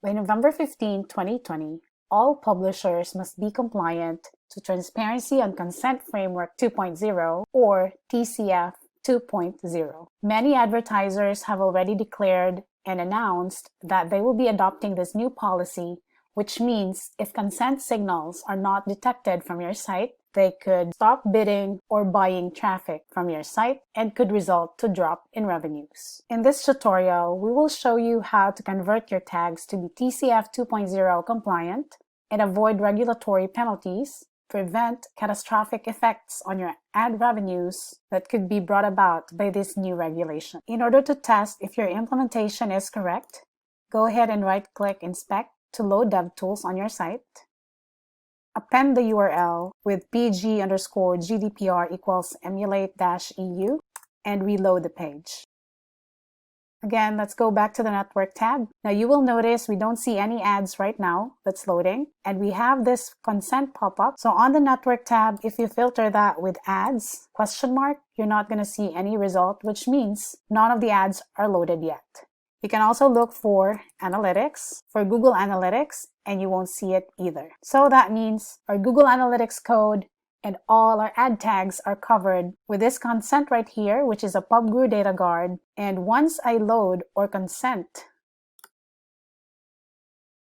By November 15, 2020, all publishers must be compliant to Transparency and Consent Framework 2.0 or TCF 2.0. Many advertisers have already declared and announced that they will be adopting this new policy, which means if consent signals are not detected from your site, they could stop bidding or buying traffic from your site and could result to drop in revenues. In this tutorial, we will show you how to convert your tags to be TCF 2.0 compliant and avoid regulatory penalties, prevent catastrophic effects on your ad revenues that could be brought about by this new regulation. In order to test if your implementation is correct, go ahead and right-click Inspect to load DevTools on your site. Append the URL with pg_GDPR equals emulate-EU and reload the page. Again, let's go back to the Network tab. Now you will notice we don't see any ads right now that's loading, and we have this consent pop-up. So on the Network tab, if you filter that with ads, ? You're not going to see any result, which means none of the ads are loaded yet. You can also look for Analytics, for Google Analytics, and you won't see it either. So that means our Google Analytics code and all our ad tags are covered with this consent right here, which is a PubGuru data guard. And once I load or consent,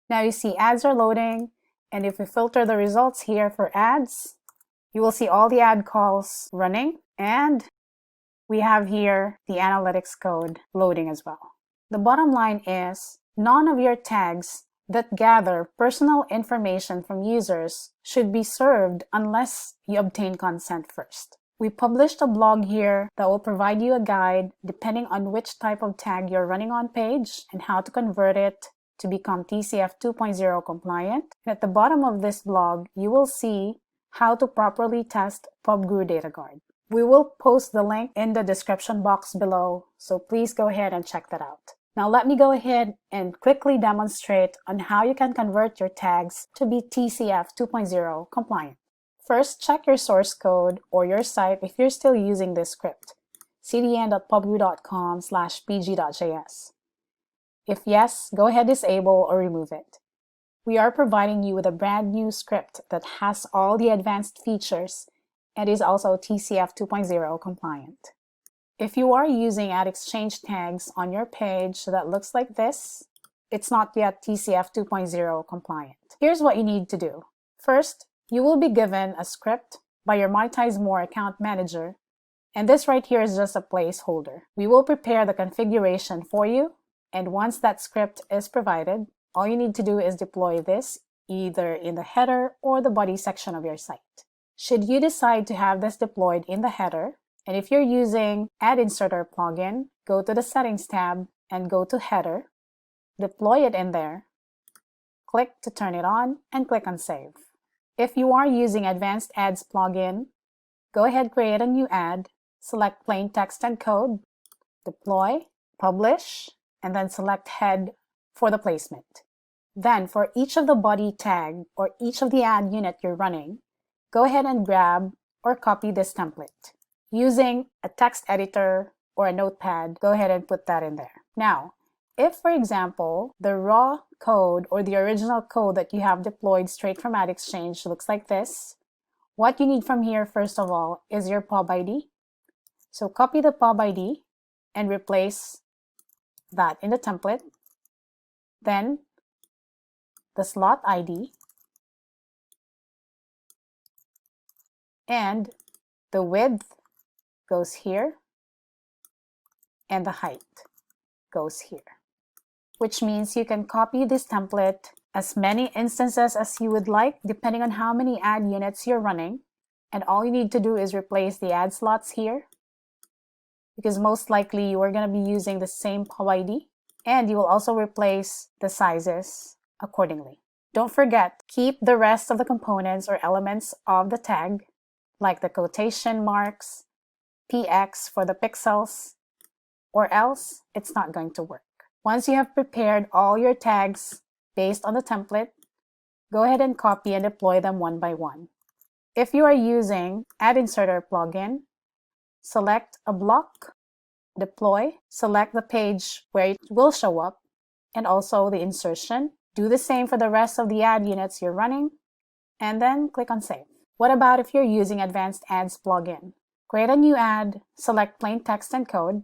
now you see ads are loading. And if we filter the results here for ads, you will see all the ad calls running. And we have here the analytics code loading as well. The bottom line is none of your tags that gather personal information from users should be served unless you obtain consent first. We published a blog here that will provide you a guide depending on which type of tag you're running on page and how to convert it to become TCF 2.0 compliant. And at the bottom of this blog, you will see how to properly test PubGuru Data Guard. We will post the link in the description box below, so please go ahead and check that out. Now let me go ahead and quickly demonstrate on how you can convert your tags to be TCF 2.0 compliant. First, check your source code or your site if you're still using this script, cdn.pubguru.com/pg.js. If yes, go ahead, disable or remove it. We are providing you with a brand new script that has all the advanced features and is also TCF 2.0 compliant. If you are using Ad ExchangeTags on your page that looks like this, it's not yet TCF 2.0 compliant. Here's what you need to do. First, you will be given a script by your MonetizeMore account manager, and this right here is just a placeholder. We will prepare the configuration for you, and once that script is provided, all you need to do is deploy this either in the header or the body section of your site. Should you decide to have this deployed in the header, and if you're using Ad Inserter plugin, go to the Settings tab and go to Header, deploy it in there, click to turn it on, and click on Save. If you are using Advanced Ads plugin, go ahead, create a new ad, select Plain Text and Code, deploy, publish, and then select Head for the placement. Then for each of the body tag or each of the ad unit you're running, go ahead and grab or copy this template. Using a text editor or a notepad, go ahead and put that in there. Now, if, for example, the raw code or the original code that you have deployed straight from Ad Exchange looks like this, what you need from here, first of all, is your pub ID. So copy the pub ID and replace that in the template. Then the slot ID and the width goes here and the height goes here, which means you can copy this template as many instances as you would like depending on how many ad units you're running, and all you need to do is replace the ad slots here because most likely you are going to be using the same pub ID, and you will also replace the sizes accordingly. Don't forget, keep the rest of the components or elements of the tag like the quotation marks, PX for the pixels, or else it's not going to work. Once you have prepared all your tags based on the template, go ahead and copy and deploy them one by one. If you are using Ad Inserter plugin, select a block, deploy, select the page where it will show up, and also the insertion, Do the same for the rest of the ad units you're running, and then click on Save. What about if you're using Advanced Ads plugin? Create a new ad, select plain text and code,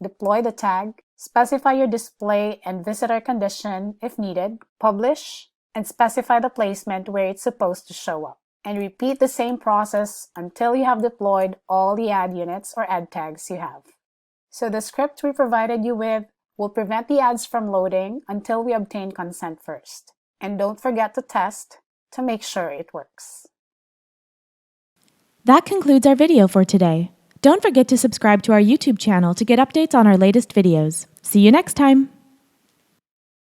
deploy the tag, specify your display and visitor condition if needed, publish, and specify the placement where it's supposed to show up. And repeat the same process until you have deployed all the ad units or ad tags you have. So the script we provided you with will prevent the ads from loading until we obtain consent first. And don't forget to test to make sure it works. That concludes our video for today. Don't forget to subscribe to our YouTube channel to get updates on our latest videos. See you next time!